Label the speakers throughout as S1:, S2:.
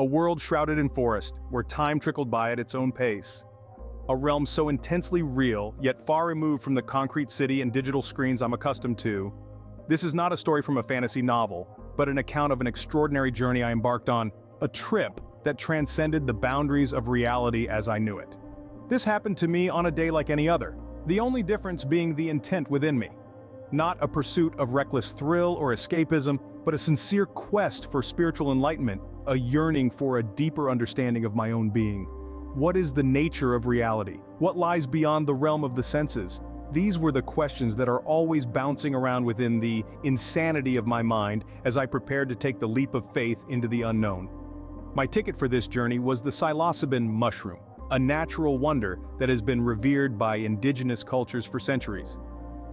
S1: A world shrouded in forest, where time trickled by at its own pace. A realm so intensely real, yet far removed from the concrete city and digital screens I'm accustomed to. This is not a story from a fantasy novel, but an account of an extraordinary journey I embarked on, a trip that transcended the boundaries of reality as I knew it. This happened to me on a day like any other, the only difference being the intent within me. Not a pursuit of reckless thrill or escapism, but a sincere quest for spiritual enlightenment, a yearning for a deeper understanding of my own being. What is the nature of reality? What lies beyond the realm of the senses? These were the questions that are always bouncing around within the insanity of my mind as I prepared to take the leap of faith into the unknown. My ticket for this journey was the Psilocybin mushroom, a natural wonder that has been revered by indigenous cultures for centuries.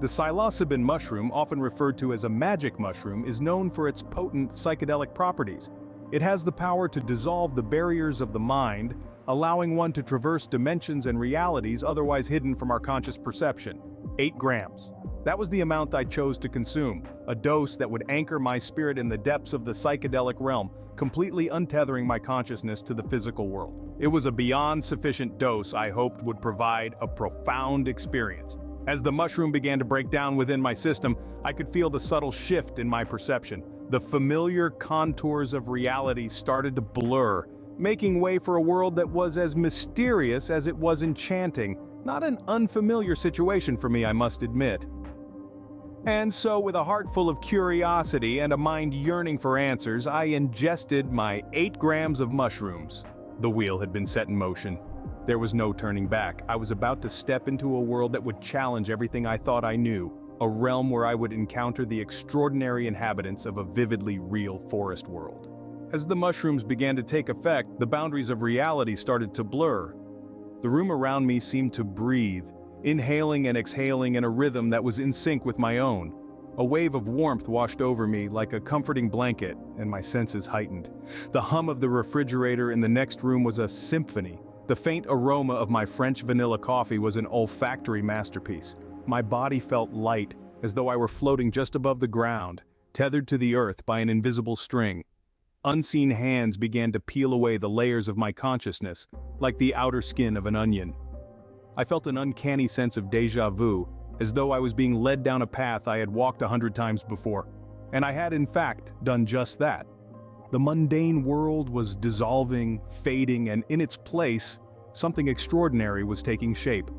S1: The Psilocybin mushroom, often referred to as a magic mushroom, is known for its potent psychedelic properties. It has the power to dissolve the barriers of the mind, allowing one to traverse dimensions and realities otherwise hidden from our conscious perception. 8 grams. That was the amount I chose to consume, a dose that would anchor my spirit in the depths of the psychedelic realm, completely untethering my consciousness to the physical world. It was a beyond sufficient dose I hoped would provide a profound experience. As the mushroom began to break down within my system, I could feel the subtle shift in my perception. The familiar contours of reality started to blur, making way for a world that was as mysterious as it was enchanting. Not an unfamiliar situation for me, I must admit. And so, with a heart full of curiosity and a mind yearning for answers, I ingested my 8 grams of mushrooms. The wheel had been set in motion. There was no turning back. I was about to step into a world that would challenge everything I thought I knew, a realm where I would encounter the extraordinary inhabitants of a vividly real forest world. As the mushrooms began to take effect, the boundaries of reality started to blur. The room around me seemed to breathe, inhaling and exhaling in a rhythm that was in sync with my own. A wave of warmth washed over me like a comforting blanket, and my senses heightened. The hum of the refrigerator in the next room was a symphony. The faint aroma of my French vanilla coffee was an olfactory masterpiece. My body felt light, as though I were floating just above the ground, tethered to the earth by an invisible string. Unseen hands began to peel away the layers of my consciousness, like the outer skin of an onion. I felt an uncanny sense of déjà vu, as though I was being led down a path I had walked 100 times before. And I had in fact done just that. The mundane world was dissolving, fading, and in its place, something extraordinary was taking shape.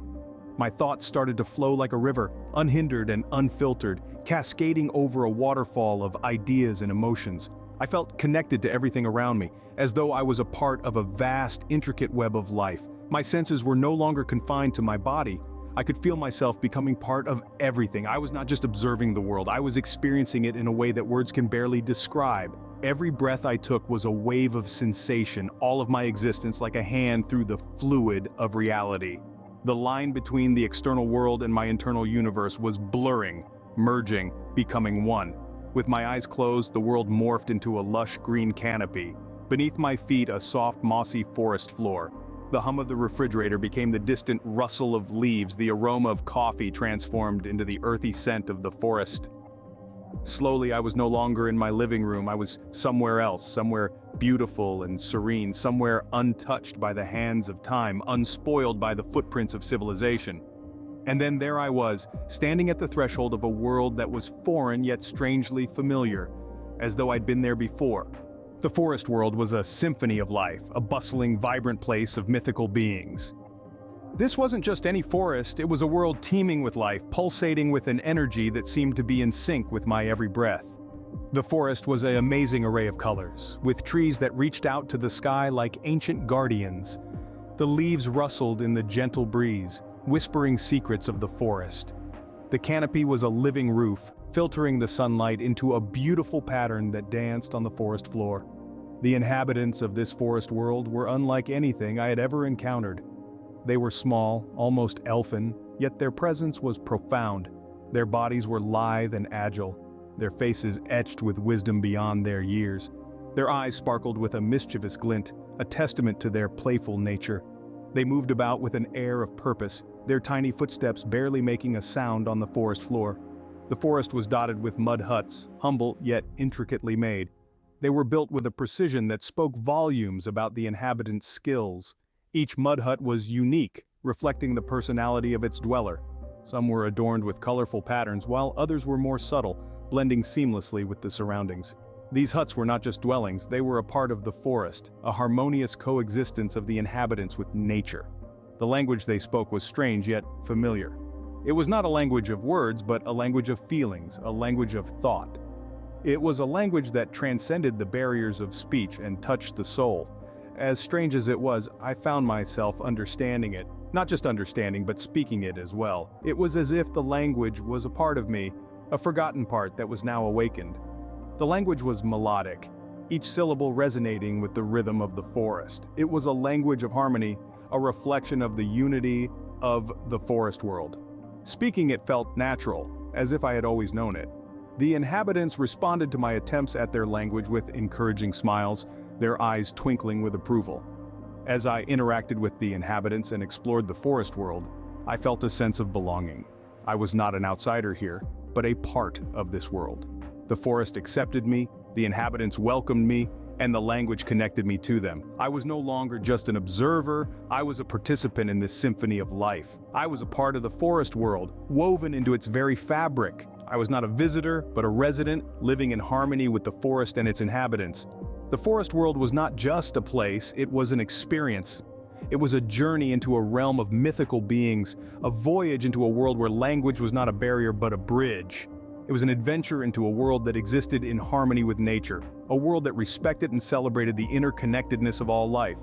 S1: My thoughts started to flow like a river, unhindered and unfiltered, cascading over a waterfall of ideas and emotions. I felt connected to everything around me, as though I was a part of a vast, intricate web of life. My senses were no longer confined to my body. I could feel myself becoming part of everything. I was not just observing the world, I was experiencing it in a way that words can barely describe. Every breath I took was a wave of sensation, all of my existence like a hand through the fluid of reality. The line between the external world and my internal universe was blurring, merging, becoming one. With my eyes closed, the world morphed into a lush green canopy. Beneath my feet, a soft, mossy forest floor. The hum of the refrigerator became the distant rustle of leaves, the aroma of coffee transformed into the earthy scent of the forest. Slowly, I was no longer in my living room. I was somewhere else, somewhere beautiful and serene, somewhere untouched by the hands of time, unspoiled by the footprints of civilization. And then there I was, standing at the threshold of a world that was foreign yet strangely familiar, as though I'd been there before. The forest world was a symphony of life, a bustling, vibrant place of mythical beings. This wasn't just any forest, it was a world teeming with life, pulsating with an energy that seemed to be in sync with my every breath. The forest was an amazing array of colors, with trees that reached out to the sky like ancient guardians. The leaves rustled in the gentle breeze, whispering secrets of the forest. The canopy was a living roof, filtering the sunlight into a beautiful pattern that danced on the forest floor. The inhabitants of this forest world were unlike anything I had ever encountered. They were small, almost elfin, yet their presence was profound. Their bodies were lithe and agile, their faces etched with wisdom beyond their years. Their eyes sparkled with a mischievous glint, a testament to their playful nature. They moved about with an air of purpose, their tiny footsteps barely making a sound on the forest floor. The forest was dotted with mud huts, humble yet intricately made. They were built with a precision that spoke volumes about the inhabitants' skills. Each mud hut was unique, reflecting the personality of its dweller. Some were adorned with colorful patterns, while others were more subtle, blending seamlessly with the surroundings. These huts were not just dwellings, they were a part of the forest, a harmonious coexistence of the inhabitants with nature. The language they spoke was strange yet familiar. It was not a language of words, but a language of feelings, a language of thought. It was a language that transcended the barriers of speech and touched the soul. As strange as it was, I found myself understanding it. Not just understanding, but speaking it as well. It was as if the language was a part of me, a forgotten part that was now awakened. The language was melodic, each syllable resonating with the rhythm of the forest. It was a language of harmony, a reflection of the unity of the forest world. Speaking it felt natural, as if I had always known it. The inhabitants responded to my attempts at their language with encouraging smiles, their eyes twinkling with approval. As I interacted with the inhabitants and explored the forest world, I felt a sense of belonging. I was not an outsider here, but a part of this world. The forest accepted me, the inhabitants welcomed me, and the language connected me to them. I was no longer just an observer, I was a participant in this symphony of life. I was a part of the forest world, woven into its very fabric. I was not a visitor, but a resident, living in harmony with the forest and its inhabitants. The forest world was not just a place, it was an experience. It was a journey into a realm of mythical beings, a voyage into a world where language was not a barrier but a bridge. It was an adventure into a world that existed in harmony with nature, a world that respected and celebrated the interconnectedness of all life.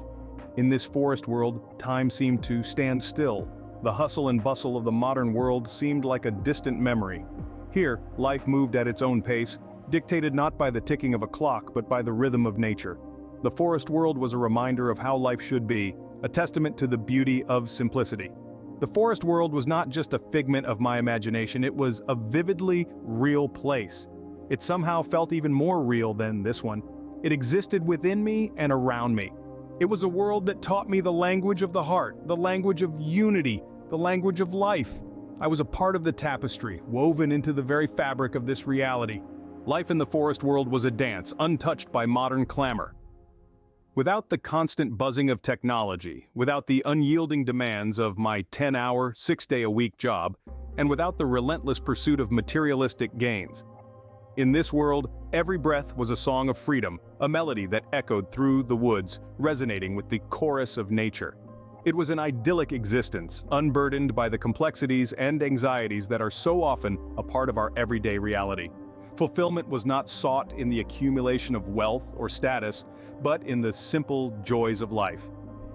S1: In this forest world, time seemed to stand still. The hustle and bustle of the modern world seemed like a distant memory. Here, life moved at its own pace, dictated not by the ticking of a clock but by the rhythm of nature. The forest world was a reminder of how life should be, a testament to the beauty of simplicity. The forest world was not just a figment of my imagination, it was a vividly real place. It somehow felt even more real than this one. It existed within me and around me. It was a world that taught me the language of the heart, the language of unity, the language of life. I was a part of the tapestry, woven into the very fabric of this reality. Life in the forest world was a dance, untouched by modern clamor. Without the constant buzzing of technology, without the unyielding demands of my 10-hour, 6-day-a-week job, and without the relentless pursuit of materialistic gains. In this world, every breath was a song of freedom, a melody that echoed through the woods, resonating with the chorus of nature. It was an idyllic existence, unburdened by the complexities and anxieties that are so often a part of our everyday reality. Fulfillment was not sought in the accumulation of wealth or status, but in the simple joys of life.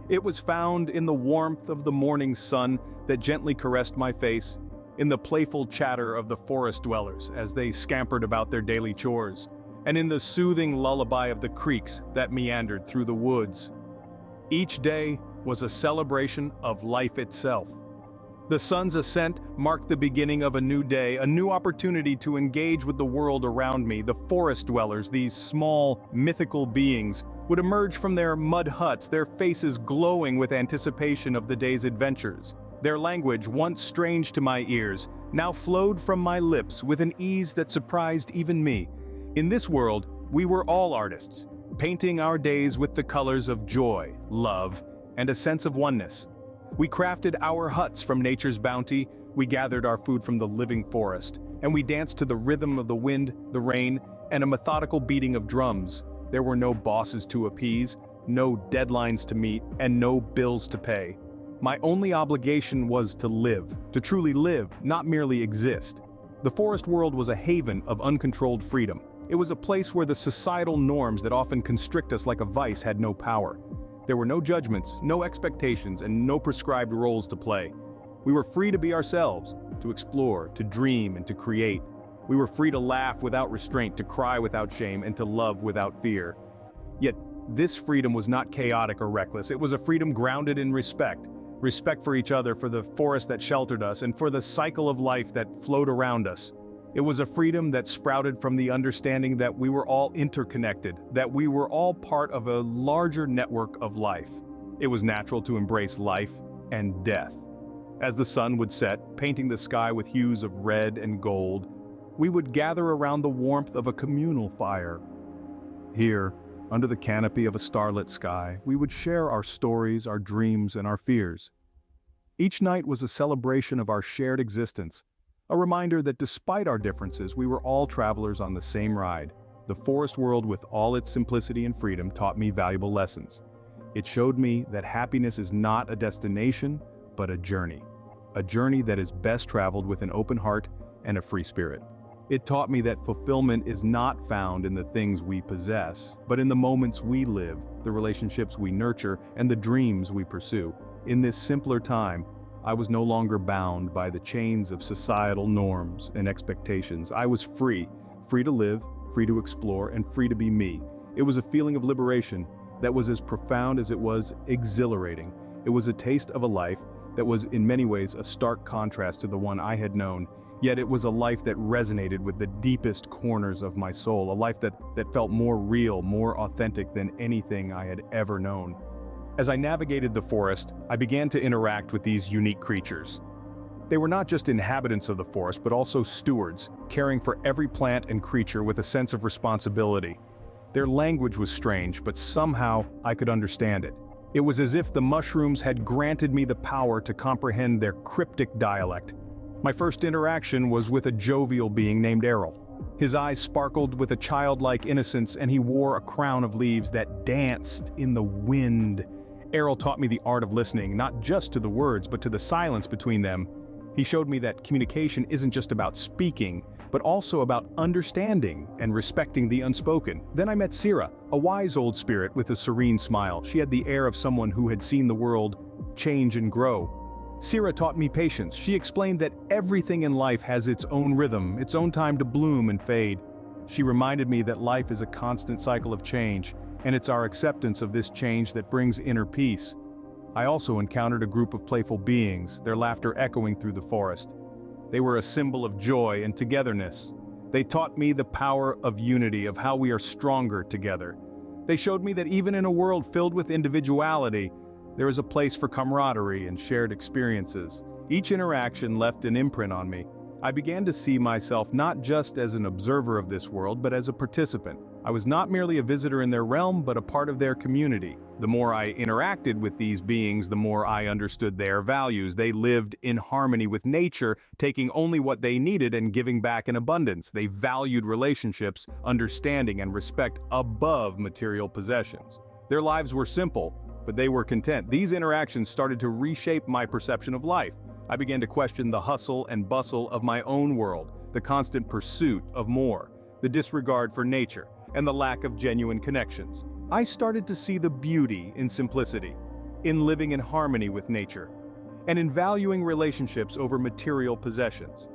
S1: It was found in the warmth of the morning sun that gently caressed my face, in the playful chatter of the forest dwellers as they scampered about their daily chores, and in the soothing lullaby of the creeks that meandered through the woods. Each day was a celebration of life itself. The sun's ascent marked the beginning of a new day, a new opportunity to engage with the world around me. The forest dwellers, these small, mythical beings, would emerge from their mud huts, their faces glowing with anticipation of the day's adventures. Their language, once strange to my ears, now flowed from my lips with an ease that surprised even me. In this world, we were all artists, painting our days with the colors of joy, love, and a sense of oneness. We crafted our huts from nature's bounty, we gathered our food from the living forest, and we danced to the rhythm of the wind, the rain, and a methodical beating of drums. There were no bosses to appease, no deadlines to meet, and no bills to pay. My only obligation was to live, to truly live, not merely exist. The forest world was a haven of uncontrolled freedom. It was a place where the societal norms that often constrict us like a vice had no power. There were no judgments, no expectations, and no prescribed roles to play. We were free to be ourselves, to explore, to dream, and to create. We were free to laugh without restraint, to cry without shame, and to love without fear. Yet, this freedom was not chaotic or reckless. It was a freedom grounded in respect. Respect for each other, for the forest that sheltered us, and for the cycle of life that flowed around us. It was a freedom that sprouted from the understanding that we were all interconnected, that we were all part of a larger network of life. It was natural to embrace life and death. As the sun would set, painting the sky with hues of red and gold, we would gather around the warmth of a communal fire. Here, under the canopy of a starlit sky, we would share our stories, our dreams, and our fears. Each night was a celebration of our shared existence, a reminder that despite our differences, we were all travelers on the same ride. The forest world, with all its simplicity and freedom, taught me valuable lessons. It showed me that happiness is not a destination, but a journey that is best traveled with an open heart and a free spirit. It taught me that fulfillment is not found in the things we possess, but in the moments we live, the relationships we nurture, and the dreams we pursue. In this simpler time, I was no longer bound by the chains of societal norms and expectations. I was free to live, free to explore, and free to be me. It was a feeling of liberation that was as profound as it was exhilarating. It was a taste of a life that was in many ways a stark contrast to the one I had known. Yet it was a life that resonated with the deepest corners of my soul, a life that felt more real, more authentic than anything I had ever known. As I navigated the forest, I began to interact with these unique creatures. They were not just inhabitants of the forest, but also stewards, caring for every plant and creature with a sense of responsibility. Their language was strange, but somehow I could understand it. It was as if the mushrooms had granted me the power to comprehend their cryptic dialect. My first interaction was with a jovial being named Errol. His eyes sparkled with a childlike innocence, and he wore a crown of leaves that danced in the wind. Errol taught me the art of listening, not just to the words, but to the silence between them. He showed me that communication isn't just about speaking, but also about understanding and respecting the unspoken. Then I met Sira, a wise old spirit with a serene smile. She had the air of someone who had seen the world change and grow. Sira taught me patience. She explained that everything in life has its own rhythm, its own time to bloom and fade. She reminded me that life is a constant cycle of change, and it's our acceptance of this change that brings inner peace. I also encountered a group of playful beings, their laughter echoing through the forest. They were a symbol of joy and togetherness. They taught me the power of unity, of how we are stronger together. They showed me that even in a world filled with individuality, there is a place for camaraderie and shared experiences. Each interaction left an imprint on me. I began to see myself not just as an observer of this world, but as a participant. I was not merely a visitor in their realm, but a part of their community. The more I interacted with these beings, the more I understood their values. They lived in harmony with nature, taking only what they needed and giving back in abundance. They valued relationships, understanding, and respect above material possessions. Their lives were simple, but they were content. These interactions started to reshape my perception of life. I began to question the hustle and bustle of my own world, the constant pursuit of more, the disregard for nature, and the lack of genuine connections. I started to see the beauty in simplicity, in living in harmony with nature, and in valuing relationships over material possessions.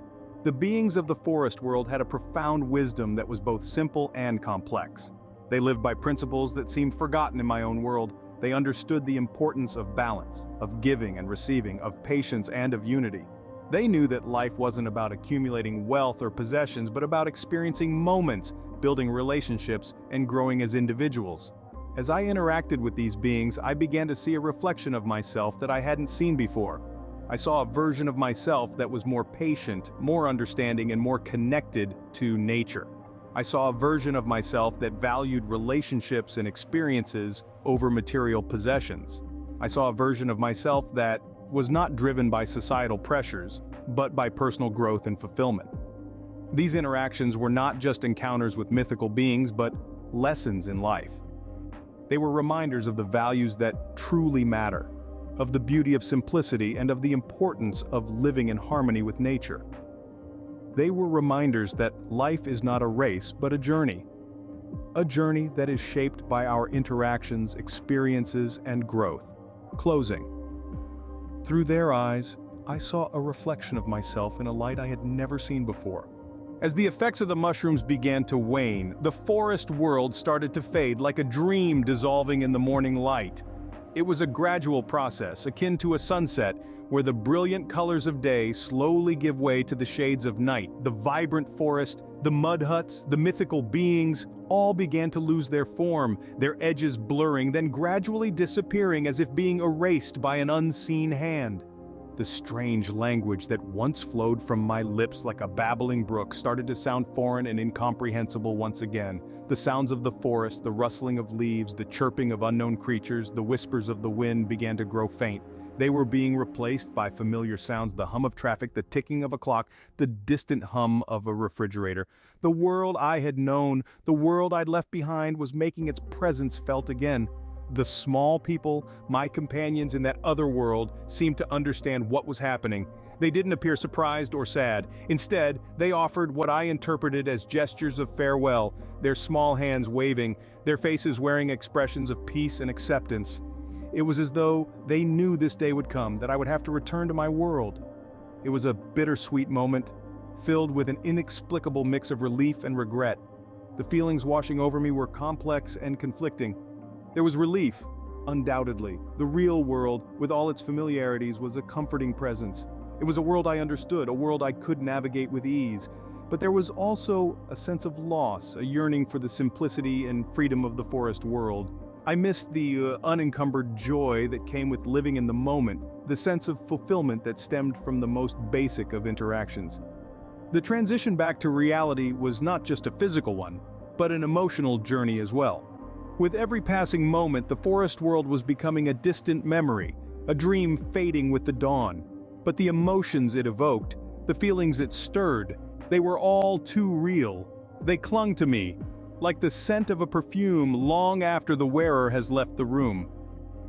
S1: The beings of the forest world had a profound wisdom that was both simple and complex. They lived by principles that seemed forgotten in my own world. They understood the importance of balance, of giving and receiving, of patience and of unity. They knew that life wasn't about accumulating wealth or possessions, but about experiencing moments, building relationships, and growing as individuals. As I interacted with these beings, I began to see a reflection of myself that I hadn't seen before. I saw a version of myself that was more patient, more understanding, and more connected to nature. I saw a version of myself that valued relationships and experiences over material possessions. I saw a version of myself that was not driven by societal pressures, but by personal growth and fulfillment. These interactions were not just encounters with mythical beings, but lessons in life. They were reminders of the values that truly matter, of the beauty of simplicity, and of the importance of living in harmony with nature. They were reminders that life is not a race, but a journey that is shaped by our interactions, experiences, and growth. Closing. Through their eyes, I saw a reflection of myself in a light I had never seen before. As the effects of the mushrooms began to wane, the forest world started to fade like a dream dissolving in the morning light. It was a gradual process, akin to a sunset, where the brilliant colors of day slowly give way to the shades of night. The vibrant forest, the mud huts, the mythical beings, all began to lose their form, their edges blurring, then gradually disappearing as if being erased by an unseen hand. The strange language that once flowed from my lips like a babbling brook started to sound foreign and incomprehensible once again. The sounds of the forest, the rustling of leaves, the chirping of unknown creatures, the whispers of the wind began to grow faint. They were being replaced by familiar sounds, the hum of traffic, the ticking of a clock, the distant hum of a refrigerator. The world I had known, the world I'd left behind, was making its presence felt again. The small people, my companions in that other world, seemed to understand what was happening. They didn't appear surprised or sad. Instead, they offered what I interpreted as gestures of farewell, their small hands waving, their faces wearing expressions of peace and acceptance. It was as though they knew this day would come, that I would have to return to my world. It was a bittersweet moment, filled with an inexplicable mix of relief and regret. The feelings washing over me were complex and conflicting. There was relief, undoubtedly. The real world, with all its familiarities, was a comforting presence. It was a world I understood, a world I could navigate with ease. But there was also a sense of loss, a yearning for the simplicity and freedom of the forest world. I missed the unencumbered joy that came with living in the moment, the sense of fulfillment that stemmed from the most basic of interactions. The transition back to reality was not just a physical one, but an emotional journey as well. With every passing moment, the forest world was becoming a distant memory, a dream fading with the dawn. But the emotions it evoked, the feelings it stirred, they were all too real. They clung to me, like the scent of a perfume long after the wearer has left the room.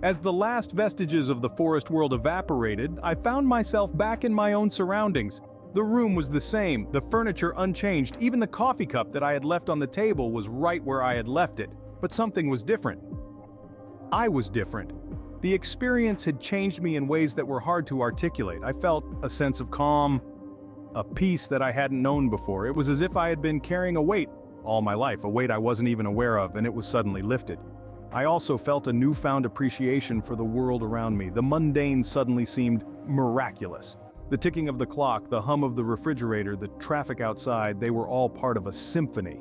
S1: As the last vestiges of the forest world evaporated, I found myself back in my own surroundings. The room was the same, the furniture unchanged, even the coffee cup that I had left on the table was right where I had left it. But something was different. I was different. The experience had changed me in ways that were hard to articulate. I felt a sense of calm, a peace that I hadn't known before. It was as if I had been carrying a weight all my life, a weight I wasn't even aware of, and it was suddenly lifted. I also felt a newfound appreciation for the world around me. The mundane suddenly seemed miraculous. The ticking of the clock, the hum of the refrigerator, the traffic outside, they were all part of a symphony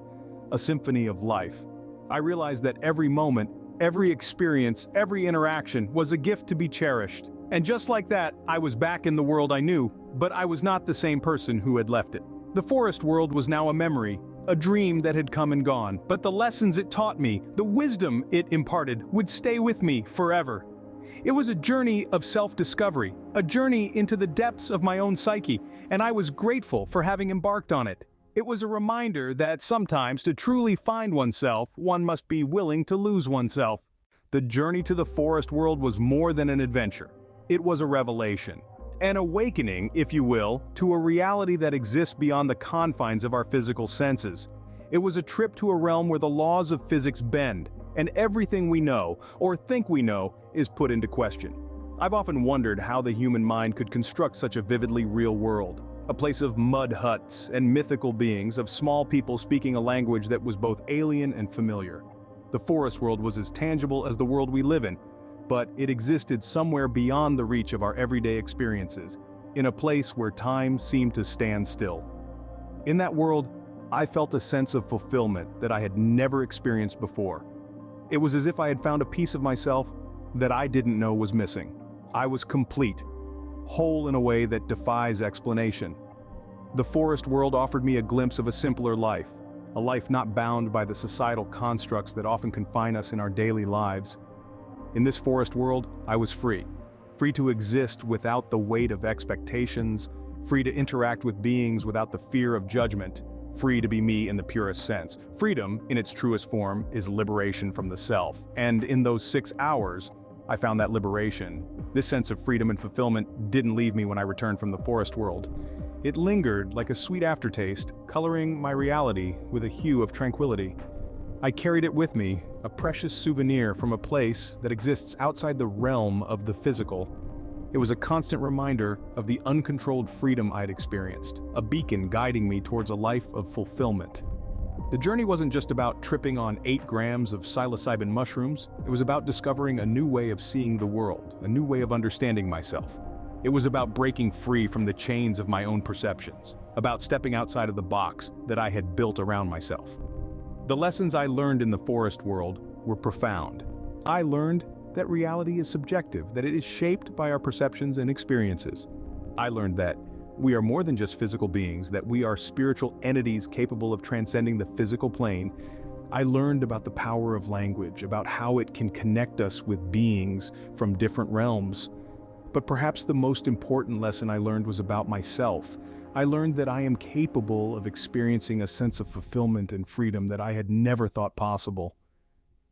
S1: of life. I realized that every moment, every experience, every interaction was a gift to be cherished. And just like that, I was back in the world I knew, but I was not the same person who had left it. The forest world was now a memory, a dream that had come and gone, but the lessons it taught me, the wisdom it imparted, would stay with me forever. It was a journey of self-discovery, a journey into the depths of my own psyche, and I was grateful for having embarked on it. It was a reminder that sometimes to truly find oneself, one must be willing to lose oneself. The journey to the forest world was more than an adventure. It was a revelation. An awakening, if you will, to a reality that exists beyond the confines of our physical senses. It was a trip to a realm where the laws of physics bend, and everything we know, or think we know, is put into question. I've often wondered how the human mind could construct such a vividly real world. A place of mud huts and mythical beings, of small people speaking a language that was both alien and familiar. The forest world was as tangible as the world we live in, but it existed somewhere beyond the reach of our everyday experiences, in a place where time seemed to stand still. In that world, I felt a sense of fulfillment that I had never experienced before. It was as if I had found a piece of myself that I didn't know was missing. I was complete, whole in a way that defies explanation. The forest world offered me a glimpse of a simpler life, a life not bound by the societal constructs that often confine us in our daily lives. In this forest world, I was free to exist without the weight of expectations, free to interact with beings without the fear of judgment, free to be me in the purest sense. Freedom, in its truest form, is liberation from the self, and in those 6 hours, I found that liberation. This sense of freedom and fulfillment didn't leave me when I returned from the forest world. It lingered like a sweet aftertaste, coloring my reality with a hue of tranquility. I carried it with me, a precious souvenir from a place that exists outside the realm of the physical. It was a constant reminder of the uncontrolled freedom I'd experienced, a beacon guiding me towards a life of fulfillment. The journey wasn't just about tripping on 8 grams of psilocybin mushrooms, it was about discovering a new way of seeing the world, a new way of understanding myself. It was about breaking free from the chains of my own perceptions, about stepping outside of the box that I had built around myself. The lessons I learned in the forest world were profound. I learned that reality is subjective, that it is shaped by our perceptions and experiences. I learned that we are more than just physical beings, that we are spiritual entities capable of transcending the physical plane. I learned about the power of language, about how it can connect us with beings from different realms. But perhaps the most important lesson I learned was about myself. I learned that I am capable of experiencing a sense of fulfillment and freedom that I had never thought possible.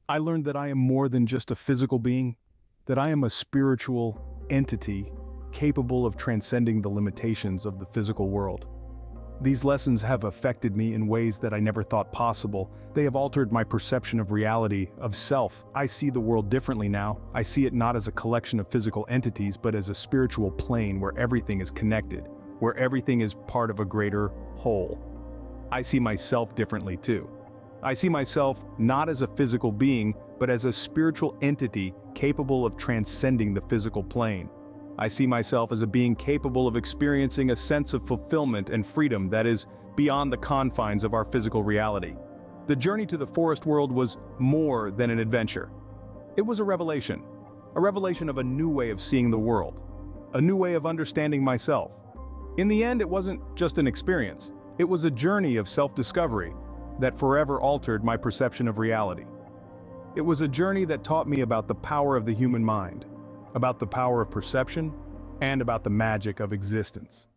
S1: I learned that I am more than just a physical being, that I am a spiritual entity capable of transcending the limitations of the physical world. These lessons have affected me in ways that I never thought possible. They have altered my perception of reality, of self. I see the world differently now. I see it not as a collection of physical entities, but as a spiritual plane where everything is connected, where everything is part of a greater whole. I see myself differently too. I see myself not as a physical being, but as a spiritual entity capable of transcending the physical plane. I see myself as a being capable of experiencing a sense of fulfillment and freedom that is beyond the confines of our physical reality. The journey to the forest world was more than an adventure. It was a revelation of a new way of seeing the world, a new way of understanding myself. In the end, it wasn't just an experience. It was a journey of self-discovery that forever altered my perception of reality. It was a journey that taught me about the power of the human mind, about the power of perception, and about the magic of existence.